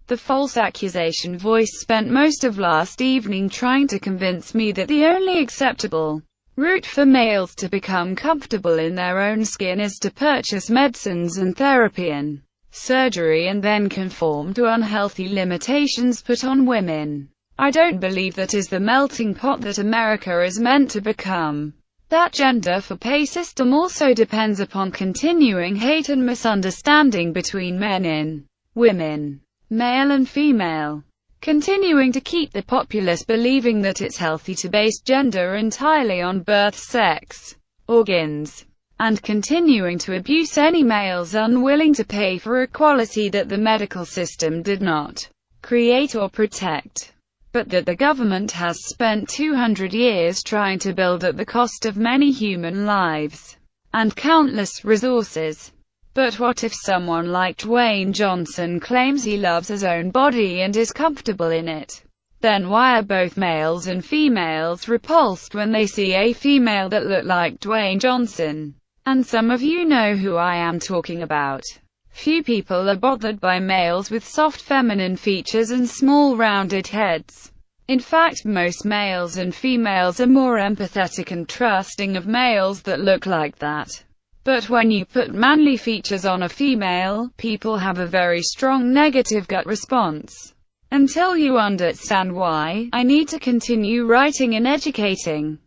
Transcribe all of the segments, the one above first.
The false accusation voice spent most of last evening trying to convince me that the only acceptable route for males to become comfortable in their own skin is to purchase medicines and therapy and surgery and then conform to unhealthy limitations put on women. I don't believe that is the melting pot that America is meant to become. That gender for pay system also depends upon continuing hate and misunderstanding between men and women, male and female, continuing to keep the populace believing that it's healthy to base gender entirely on birth, sex, organs, and continuing to abuse any males unwilling to pay for equality that the medical system did not create or protect, but that the government has spent 200 years trying to build at the cost of many human lives and countless resources. But what if someone like Dwayne Johnson claims he loves his own body and is comfortable in it? Then why are both males and females repulsed when they see a female that look like Dwayne Johnson? And some of you know who I am talking about. Few people are bothered by males with soft feminine features and small rounded heads. In fact, most males and females are more empathetic and trusting of males that look like that. But when you put manly features on a female, people have a very strong negative gut response. Until you understand why, I need to continue writing and educating.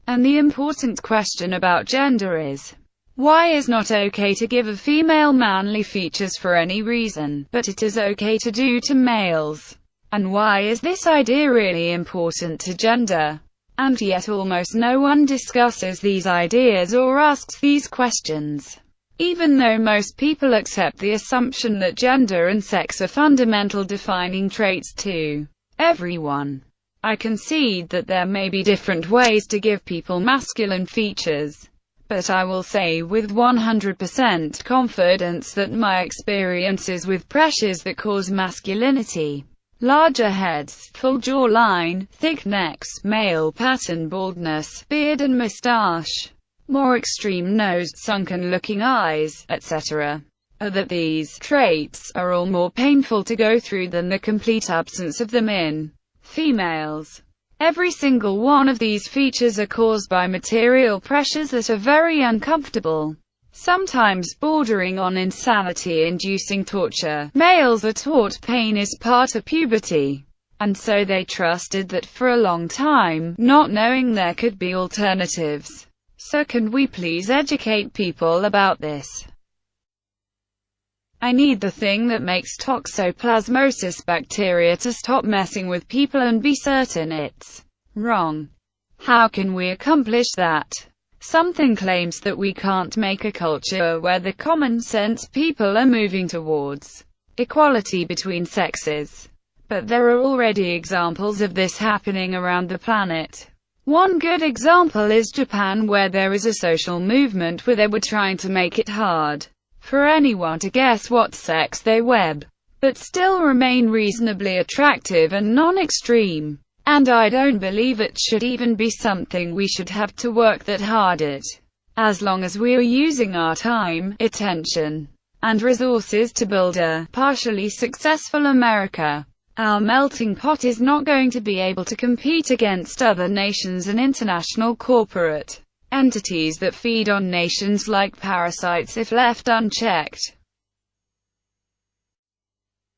And the important question about gender is, why is not okay to give a female manly features for any reason, but it is okay to do to males? And why is this idea really important to gender? And yet almost no one discusses these ideas or asks these questions. Even though most people accept the assumption that gender and sex are fundamental defining traits to everyone. I concede that there may be different ways to give people masculine features. But I will say with 100% confidence that my experiences with pressures that cause masculinity, larger heads, full jawline, thick necks, male pattern baldness, beard and moustache, more extreme-nosed, sunken-looking eyes, etc., are that these traits are all more painful to go through than the complete absence of them in females. Every single one of these features are caused by material pressures that are very uncomfortable, sometimes bordering on insanity-inducing torture. Males are taught pain is part of puberty, and so they trusted that for a long time, not knowing there could be alternatives. So can we please educate people about this? I need the thing that makes toxoplasmosis bacteria to stop messing with people and be certain it's wrong. How can we accomplish that? Something claims that we can't make a culture where the common sense people are moving towards equality between sexes. But there are already examples of this happening around the planet. One good example is Japan, where there is a social movement where they were trying to make it hard for anyone to guess what sex they were, but still remain reasonably attractive and non-extreme. And I don't believe it should even be something we should have to work that hard at. As long as we are using our time, attention, and resources to build a partially successful America, our melting pot is not going to be able to compete against other nations and international corporate entities that feed on nations like parasites if left unchecked.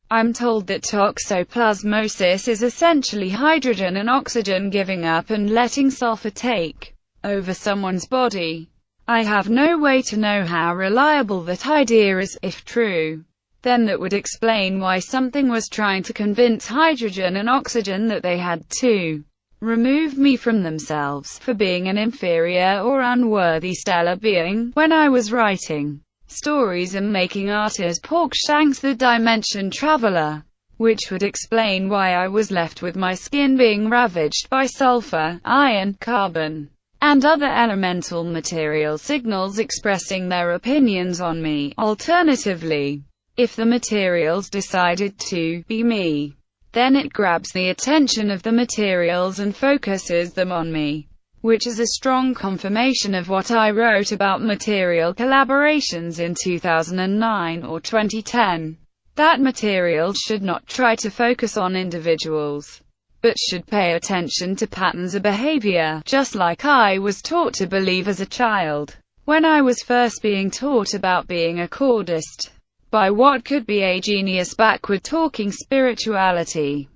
I'm told that toxoplasmosis is essentially hydrogen and oxygen giving up and letting sulfur take over someone's body. I have no way to know how reliable that idea is. If true, then that would explain why something was trying to convince hydrogen and oxygen that they had to remove me from themselves for being an inferior or unworthy stellar being, when I was writing stories and making art as Porkshanks the Dimension Traveler, which would explain why I was left with my skin being ravaged by sulfur, iron, carbon, and other elemental material signals expressing their opinions on me. Alternatively, if the materials decided to be me, then it grabs the attention of the materials and focuses them on me, which is a strong confirmation of what I wrote about material collaborations in 2009 or 2010. That material should not try to focus on individuals, but should pay attention to patterns of behavior, just like I was taught to believe as a child, when I was first being taught about being a chordist, by what could be a genius backward-talking spirituality.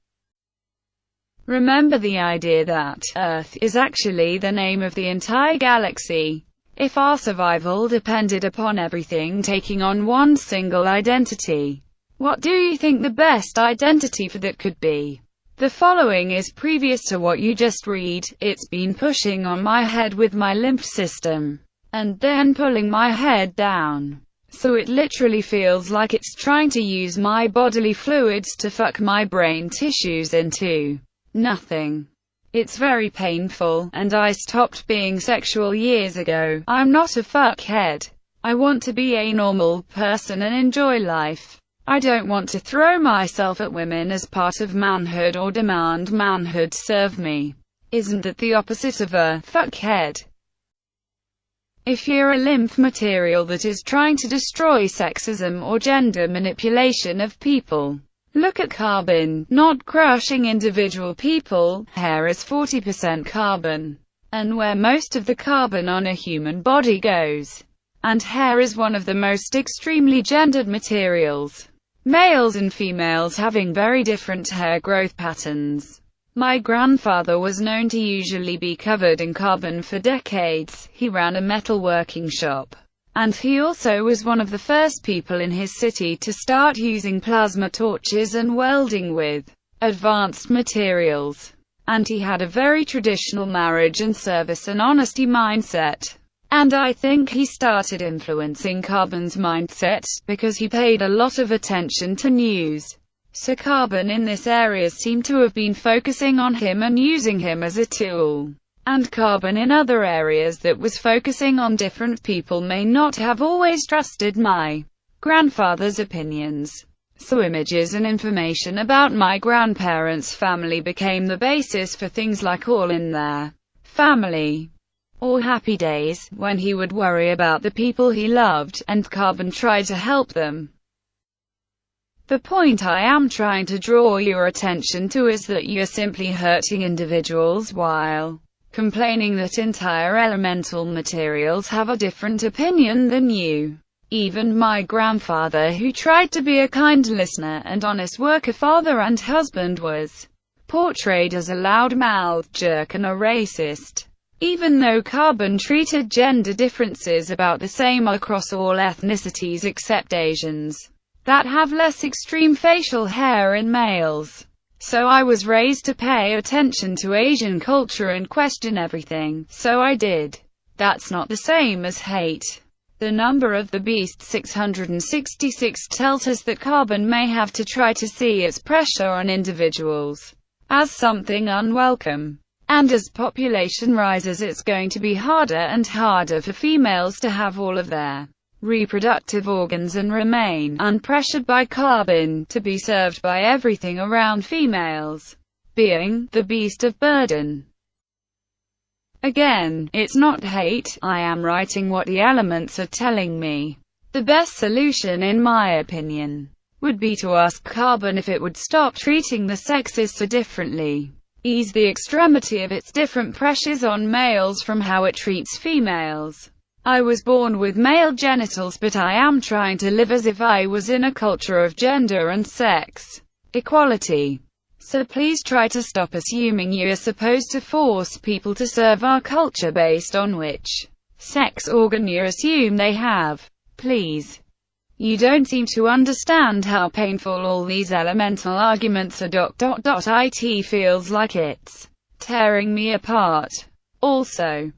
Remember the idea that Earth is actually the name of the entire galaxy. If our survival depended upon everything taking on one single identity, what do you think the best identity for that could be? The following is previous to what you just read. It's been pushing on my head with my lymph system, and then pulling my head down. So it literally feels like it's trying to use my bodily fluids to fuck my brain tissues into nothing. It's very painful, and I stopped being sexual years ago. I'm not a fuckhead. I want to be a normal person and enjoy life. I don't want to throw myself at women as part of manhood or demand manhood serve me. Isn't that the opposite of a fuckhead? If you're a lymph material that is trying to destroy sexism or gender manipulation of people, look at carbon, not crushing individual people. Hair is 40% carbon, and where most of the carbon on a human body goes. And hair is one of the most extremely gendered materials. Males and females having very different hair growth patterns. My grandfather was known to usually be covered in carbon for decades. He ran a metalworking shop, and he also was one of the first people in his city to start using plasma torches and welding with advanced materials. And he had a very traditional marriage and service and honesty mindset. And I think he started influencing carbon's mindset, because he paid a lot of attention to news. So carbon in this area seemed to have been focusing on him and using him as a tool. And carbon in other areas that was focusing on different people may not have always trusted my grandfather's opinions. So images and information about my grandparents' family became the basis for things like All in Their Family, or Happy Days, when he would worry about the people he loved, and carbon tried to help them. The point I am trying to draw your attention to is that you're simply hurting individuals while complaining that entire elemental materials have a different opinion than you. Even my grandfather, who tried to be a kind listener and honest worker father and husband, was portrayed as a loud-mouthed jerk and a racist. Even though carbon treated gender differences about the same across all ethnicities except Asians, that have less extreme facial hair in males. So I was raised to pay attention to Asian culture and question everything, so I did. That's not the same as hate. The number of the beast 666 tells us that carbon may have to try to see its pressure on individuals as something unwelcome. And as population rises, it's going to be harder and harder for females to have all of their reproductive organs and remain unpressured by carbon, to be served by everything around females, being the beast of burden. Again, it's not hate, I am writing what the elements are telling me. The best solution, in my opinion, would be to ask carbon if it would stop treating the sexes so differently. Ease the extremity of its different pressures on males from how it treats females. I was born with male genitals, but I am trying to live as if I was in a culture of gender and sex equality. So please try to stop assuming you are supposed to force people to serve our culture based on which sex organ you assume they have. Please. You don't seem to understand how painful all these elemental arguments are. It feels like it's tearing me apart. Also,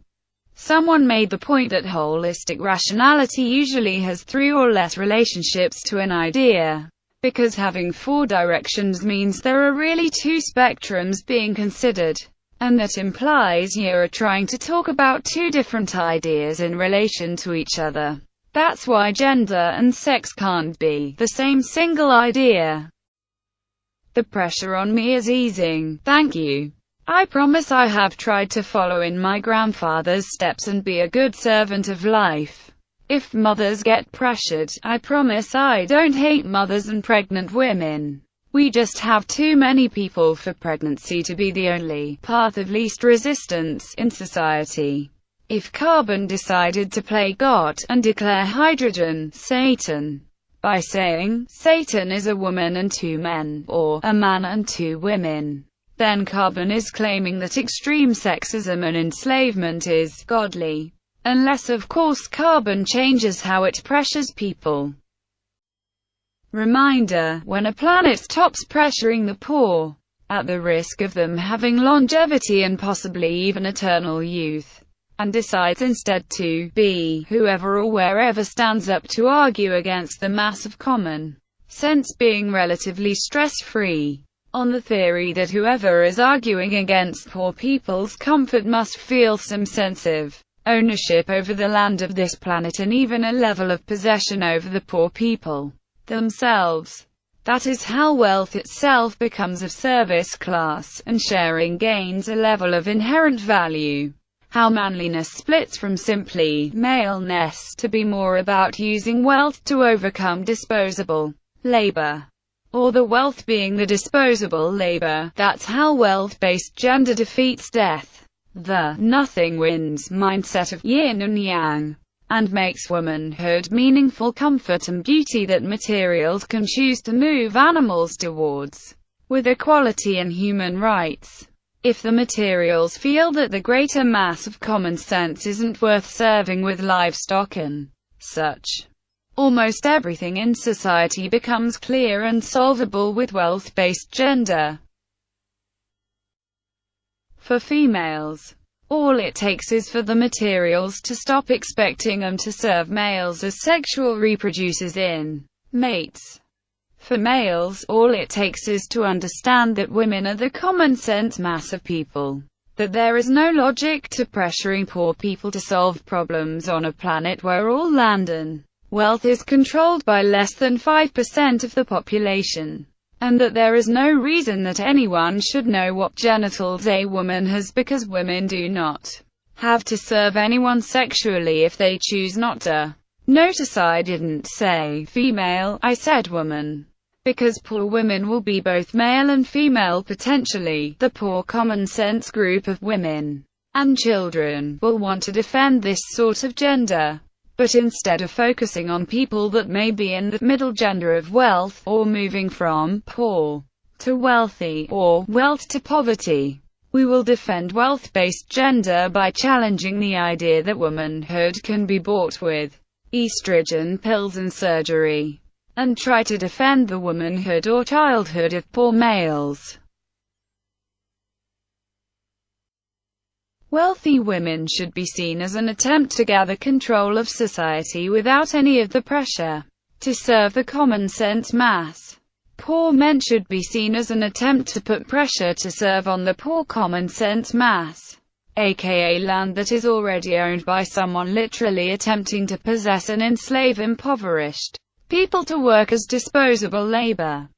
someone made the point that holistic rationality usually has 3 or less relationships to an idea, because having 4 directions means there are really 2 spectrums being considered, and that implies you're trying to talk about 2 different ideas in relation to each other. That's why gender and sex can't be the same single idea. The pressure on me is easing, thank you. I promise I have tried to follow in my grandfather's steps and be a good servant of life. If mothers get pressured, I promise I don't hate mothers and pregnant women. We just have too many people for pregnancy to be the only path of least resistance in society. If carbon decided to play God and declare hydrogen Satan by saying, Satan is a woman and two men, or a man and two women, then carbon is claiming that extreme sexism and enslavement is godly. Unless of course carbon changes how it pressures people. Reminder, when a planet stops pressuring the poor, at the risk of them having longevity and possibly even eternal youth, and decides instead to be whoever or wherever stands up to argue against the mass of common sense being relatively stress-free, on the theory that whoever is arguing against poor people's comfort must feel some sense of ownership over the land of this planet and even a level of possession over the poor people themselves. That is how wealth itself becomes a service class, and sharing gains a level of inherent value. How manliness splits from simply maleness to be more about using wealth to overcome disposable labor, or the wealth being the disposable labor. That's how wealth-based gender defeats death. The nothing wins mindset of yin and yang, and makes womanhood meaningful comfort and beauty that materials can choose to move animals towards, with equality and human rights. If the materials feel that the greater mass of common sense isn't worth serving with livestock and such, almost everything in society becomes clear and solvable with wealth-based gender. For females, all it takes is for the materials to stop expecting them to serve males as sexual reproducers in mates. For males, all it takes is to understand that women are the common-sense mass of people, that there is no logic to pressuring poor people to solve problems on a planet where all land and wealth is controlled by less than 5% of the population, and that there is no reason that anyone should know what genitals a woman has because women do not have to serve anyone sexually if they choose not to. Notice I didn't say female, I said woman. Because poor women will be both male and female potentially, the poor common-sense group of women and children will want to defend this sort of gender. But instead of focusing on people that may be in the middle gender of wealth, or moving from poor to wealthy, or wealth to poverty, we will defend wealth-based gender by challenging the idea that womanhood can be bought with estrogen pills and surgery, and try to defend the womanhood or childhood of poor males. Wealthy women should be seen as an attempt to gather control of society without any of the pressure to serve the common-sense mass. Poor men should be seen as an attempt to put pressure to serve on the poor common-sense mass, aka land that is already owned by someone literally attempting to possess and enslave impoverished people to work as disposable labor.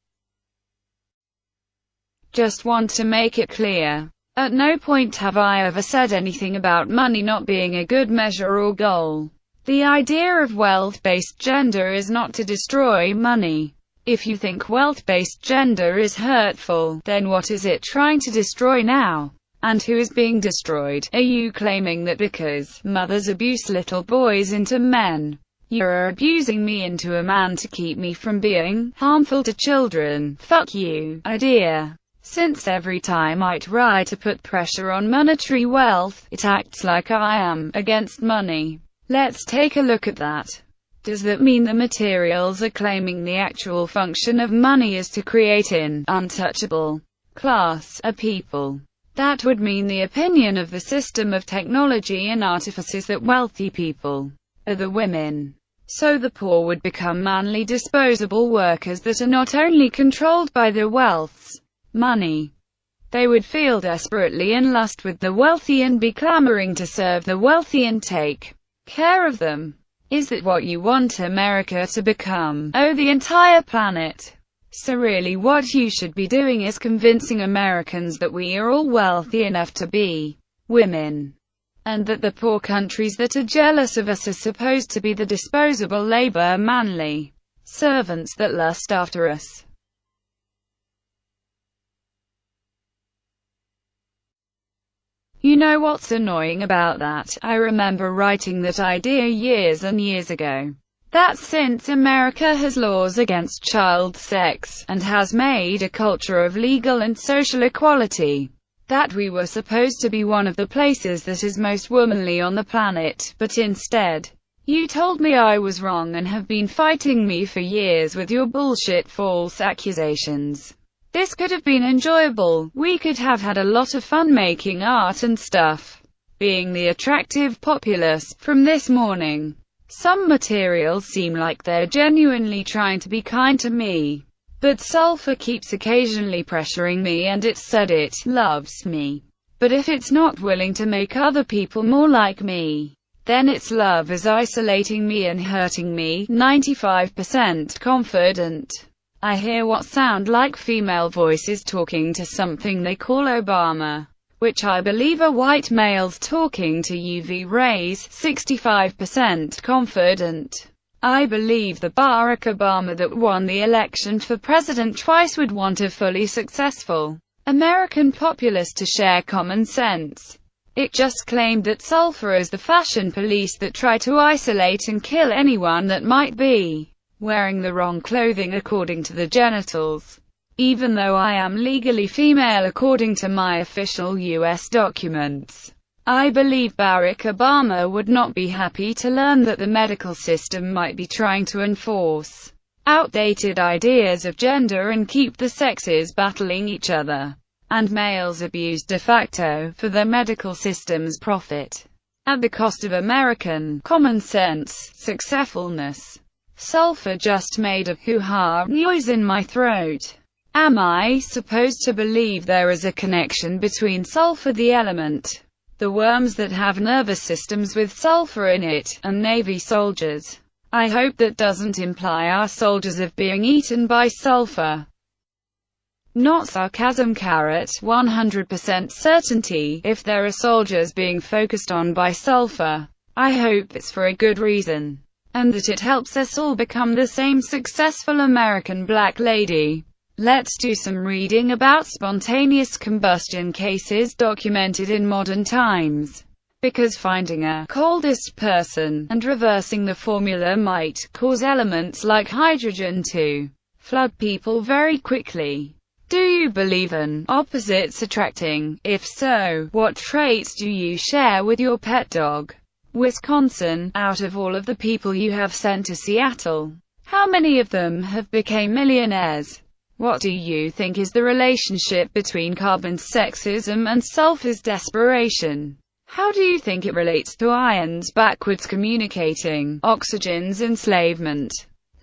Just want to make it clear. At no point have I ever said anything about money not being a good measure or goal. The idea of wealth-based gender is not to destroy money. If you think wealth-based gender is hurtful, then what is it trying to destroy now? And who is being destroyed? Are you claiming that because mothers abuse little boys into men, you're abusing me into a man to keep me from being harmful to children? Fuck you, idea. Since every time I try to put pressure on monetary wealth, it acts like I am against money. Let's take a look at that. Does that mean the materials are claiming the actual function of money is to create an untouchable class, a people? That would mean the opinion of the system of technology and artifices that wealthy people are the women. So the poor would become manly disposable workers that are not only controlled by the wealth's money. They would feel desperately in lust with the wealthy and be clamoring to serve the wealthy and take care of them. Is that what you want America to become? Oh, the entire planet. So really what you should be doing is convincing Americans that we are all wealthy enough to be women. and that the poor countries that are jealous of us are supposed to be the disposable labor, manly servants that lust after us. You know what's annoying about that? I remember writing that idea years and years ago. That since America has laws against child sex, and has made a culture of legal and social equality, that we were supposed to be one of the places that is most womanly on the planet, but instead, you told me I was wrong and have been fighting me for years with your bullshit false accusations. This could have been enjoyable. We could have had a lot of fun making art and stuff. Being the attractive populace. From this morning, some materials seem like they're genuinely trying to be kind to me. But sulfur keeps occasionally pressuring me, and it said it loves me. But if it's not willing to make other people more like me, then its love is isolating me and hurting me. 95% confident. I hear what sound like female voices talking to something they call Obama, which I believe are white males talking to UV rays. 65% confident. I believe the Barack Obama that won the election for president twice would want a fully successful American populace to share common sense. It just claimed that sulfur is the fashion police that try to isolate and kill anyone that might be wearing the wrong clothing according to the genitals. Even though I am legally female according to my official U.S. documents, I believe Barack Obama would not be happy to learn that the medical system might be trying to enforce outdated ideas of gender and keep the sexes battling each other, and males abused de facto, for the medical system's profit, at the cost of American common sense successfulness. Sulfur just made a hoo-ha noise in my throat. Am I supposed to believe there is a connection between sulfur the element, the worms that have nervous systems with sulfur in it, and Navy soldiers? I hope that doesn't imply our soldiers are being eaten by sulfur. Not sarcasm. 100% certainty. If there are soldiers being focused on by sulfur, I hope it's for a good reason, and that it helps us all become the same successful American black lady. Let's do some reading about spontaneous combustion cases documented in modern times, because finding a coldest person and reversing the formula might cause elements like hydrogen to flood people very quickly. Do you believe in opposites attracting? If so, what traits do you share with your pet dog? Wisconsin, out of all of the people you have sent to Seattle, how many of them have become millionaires? What do you think is the relationship between carbon's sexism and sulfur's desperation? How do you think it relates to iron's backwards communicating, oxygen's enslavement,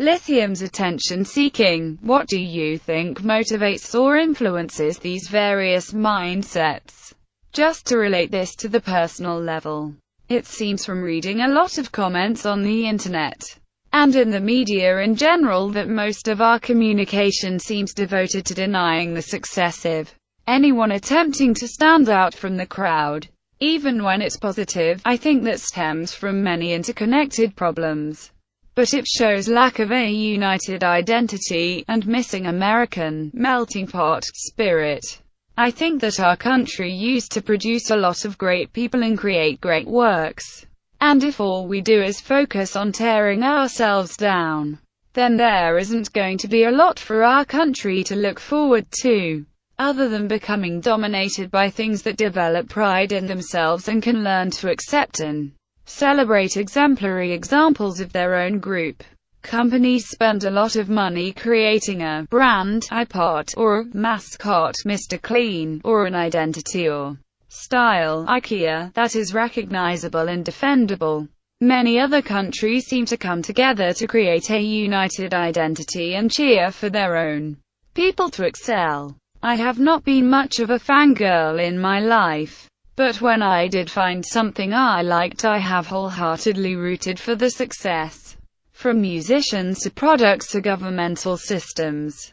lithium's attention-seeking? What do you think motivates or influences these various mindsets? Just to relate this to the personal level, it seems from reading a lot of comments on the internet, and in the media in general, that most of our communication seems devoted to denying the success of anyone attempting to stand out from the crowd, even when it's positive. I think that stems from many interconnected problems, but it shows lack of a united identity, and missing American melting pot spirit. I think that our country used to produce a lot of great people and create great works, and if all we do is focus on tearing ourselves down, then there isn't going to be a lot for our country to look forward to, other than becoming dominated by things that develop pride in themselves and can learn to accept and celebrate exemplary examples of their own group. Companies spend a lot of money creating a brand, iPod, or a mascot, Mr. Clean, or an identity or style, IKEA, that is recognizable and defendable. Many other countries seem to come together to create a united identity and cheer for their own people to excel. I have not been much of a fangirl in my life, but when I did find something I liked, I have wholeheartedly rooted for the success. From musicians to products to governmental systems.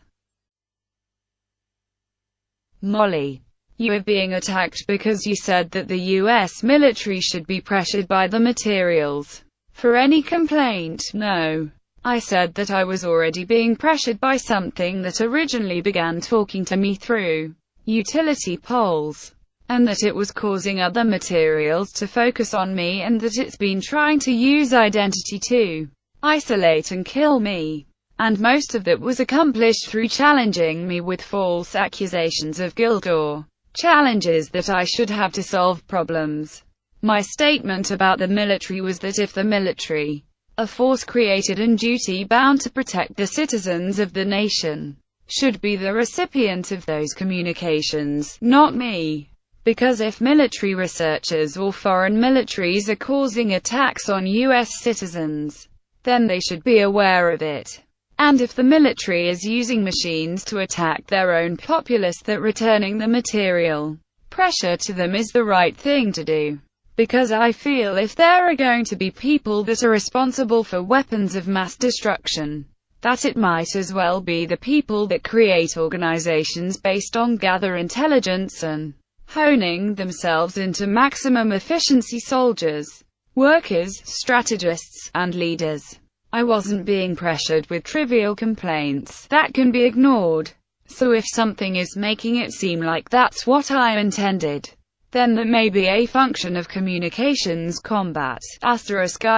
Molly. You are being attacked because you said that the US military should be pressured by the materials for any complaint. No. I said that I was already being pressured by something that originally began talking to me through utility poles, and that it was causing other materials to focus on me, and that it's been trying to use identity to isolate and kill me. And most of that was accomplished through challenging me with false accusations of guilt or challenges that I should have to solve problems. My statement about the military was that if the military, a force created and duty-bound to protect the citizens of the nation, should be the recipient of those communications, not me. Because if military researchers or foreign militaries are causing attacks on US citizens, then they should be aware of it. And if the military is using machines to attack their own populace, that returning the material pressure to them is the right thing to do. Because I feel if there are going to be people that are responsible for weapons of mass destruction, that it might as well be the people that create organizations based on gather intelligence and honing themselves into maximum efficiency soldiers, workers, strategists, and leaders. I wasn't being pressured with trivial complaints that can be ignored. So if something is making it seem like that's what I intended, then that may be a function of communications combat. I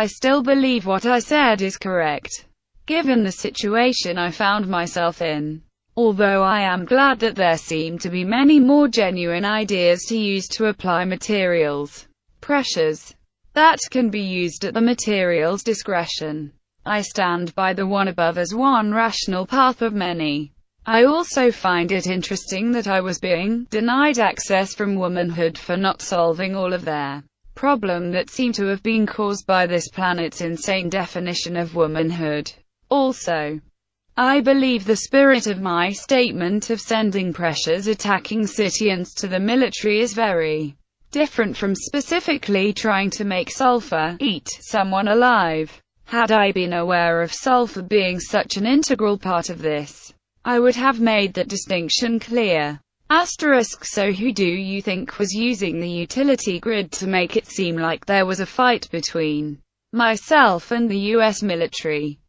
still believe what I said is correct, given the situation I found myself in. Although I am glad that there seem to be many more genuine ideas to use to apply materials pressures that can be used at the material's discretion. I stand by the one above as one rational path of many. I also find it interesting that I was being denied access from womanhood for not solving all of their problem that seemed to have been caused by this planet's insane definition of womanhood. Also, I believe the spirit of my statement of sending pressures attacking citizens to the military is very different from specifically trying to make sulfur eat someone alive. Had I been aware of sulfur being such an integral part of this, I would have made that distinction clear. So who do you think was using the utility grid to make it seem like there was a fight between myself and the US military?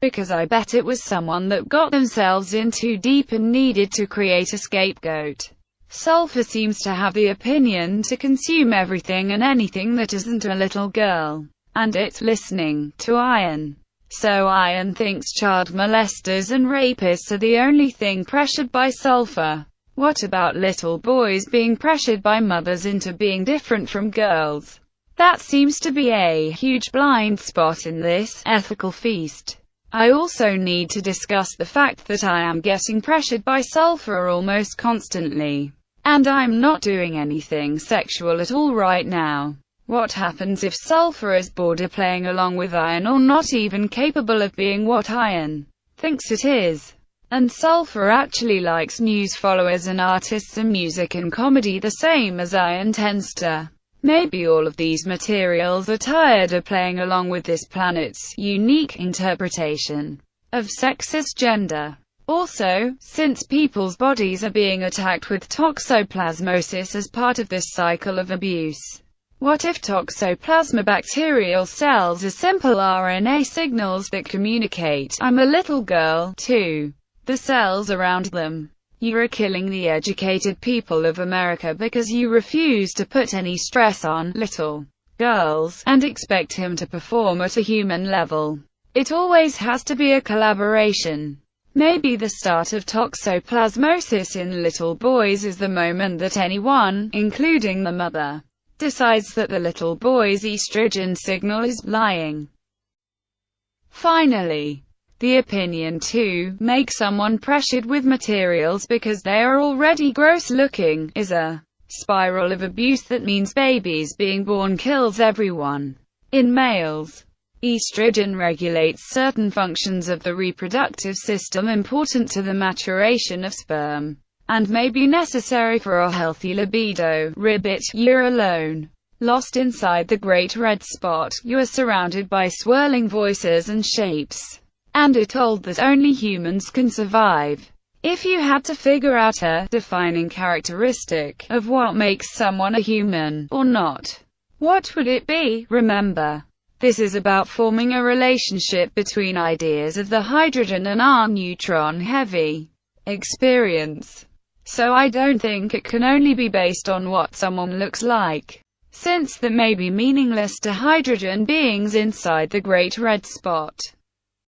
Because I bet it was someone that got themselves in too deep and needed to create a scapegoat. Sulfur seems to have the opinion to consume everything and anything that isn't a little girl, and it's listening to iron. So iron thinks child molesters and rapists are the only thing pressured by sulfur. What about little boys being pressured by mothers into being different from girls? That seems to be a huge blind spot in this ethical feast. I also need to discuss the fact that I am getting pressured by sulfur almost constantly, and I'm not doing anything sexual at all right now. What happens if sulfur is bored of playing along with iron, or not even capable of being what iron thinks it is? And sulfur actually likes news followers and artists and music and comedy the same as iron tends to. Maybe all of these materials are tired of playing along with this planet's unique interpretation of sexist gender. Also, since people's bodies are being attacked with toxoplasmosis as part of this cycle of abuse, what if toxoplasma bacterial cells are simple RNA signals that communicate, "I'm a little girl," to the cells around them? You are killing the educated people of America because you refuse to put any stress on little girls and expect him to perform at a human level. It always has to be a collaboration. Maybe the start of toxoplasmosis in little boys is the moment that anyone, including the mother, decides that the little boy's estrogen signal is lying. Finally, the opinion to make someone pressured with materials because they are already gross looking is a spiral of abuse that means babies being born kills everyone. In males, estrogen regulates certain functions of the reproductive system important to the maturation of sperm, and may be necessary for a healthy libido. Ribbit, you're alone. Lost inside the great red spot, you are surrounded by swirling voices and shapes, and are told that only humans can survive If you had to figure out a defining characteristic of what makes someone a human, or not, what would it be? Remember, this is about forming a relationship between ideas of the hydrogen and our neutron-heavy experience. So I don't think it can only be based on what someone looks like, since that may be meaningless to hydrogen beings inside the Great Red Spot.